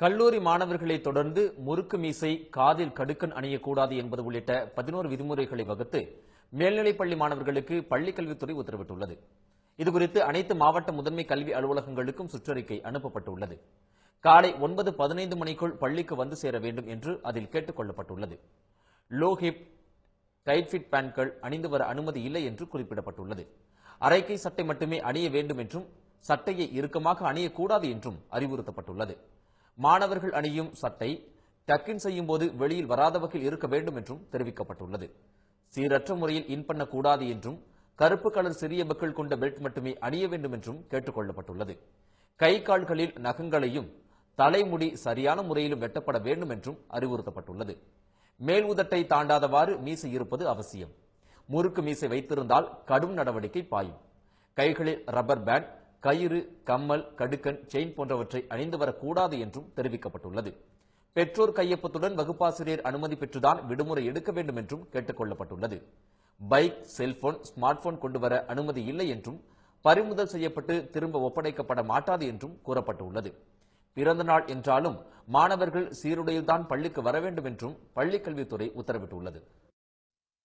கல்லூரி மாணவர்களை தொடர்ந்து முறுக்கு மீசை, காதில் கடுக்கன் அணியக்கூடாது என்பது உள்ளிட்ட 11 விதிமுறைகளை வகுத்து மேல்நிலைப்பள்ளி மாணவர்களுக்கு பள்ளிக்கல்வித்துறை உத்தரவிட்டுள்ளது. இதுகுறித்து அனைத்து மாவட்ட முதன்மை கல்வி அலுவலகங்களுக்கும் சுற்றறிக்கை அனுப்பப்பட்டுள்ளது. காலை 9:15 மணிக்குள் பள்ளிக்கு வந்து சேர வேண்டும் என்று அதில் கேட்டுக் கொள்ளப்பட்டுள்ளது. லோ ஹிப், டைட் ஃபிட் பேண்ட்கள் அணிந்து வர அனுமதி இல்லை என்று குறிப்பிடப்பட்டுள்ளது. அரைக்கை சட்டை மட்டுமே அணிய வேண்டும் என்றும், சட்டையை இறுக்கமாக அணியக்கூடாது என்றும் அறிவுறுத்தப்பட்டுள்ளது. மாணவர்கள் அணியும் சட்டை டக்கின் செய்யும் போது வெளியில் வராத வகையில் இருக்க வேண்டும் என்றும் தெரிவிக்கப்பட்டுள்ளது. சீரற்ற முறையில் இன் பண்ணக்கூடாது என்றும், கருப்பு கலர் சிறிய பக்கிள் கொண்ட பெல்ட் மட்டுமே அணிய வேண்டும் என்றும் கேட்டுக் கொள்ளப்பட்டுள்ளது. கை கால்களில் நகங்களையும் தலைமுடி சரியான முறையிலும் வெட்டப்பட வேண்டும் என்றும் அறிவுறுத்தப்பட்டுள்ளது. மேல் உதட்டை தாண்டாதவாறு மீசை இருப்பது அவசியம். முறுக்கு மீசை வைத்திருந்தால் கடும் நடவடிக்கை பாயும். கைகளில் ரப்பர் பேண்ட், கயிறு, கம்மல், கடுக்கன், செயின் போன்றவற்றை அணிந்து வரக்கூடாது என்றும் தெரிவிக்கப்பட்டுள்ளது. பெற்றோர் கையொப்பத்துடன் வகுப்பாசிரியர் அனுமதி பெற்றுதான் விடுமுறை எடுக்க வேண்டும் என்றும் கேட்டுக் கொள்ளப்பட்டுள்ளது. பைக், செல்போன், ஸ்மார்ட் போன் கொண்டு வர அனுமதி இல்லை என்றும், பறிமுதல் செய்யப்பட்டு திரும்ப ஒப்படைக்கப்பட மாட்டாது என்றும் கூறப்பட்டுள்ளது. பிறந்த நாள் என்றாலும் மாணவர்கள் சீருடையில்தான் பள்ளிக்கு வர வேண்டும் என்றும் பள்ளிக்கல்வித்துறை உத்தரவிட்டுள்ளது.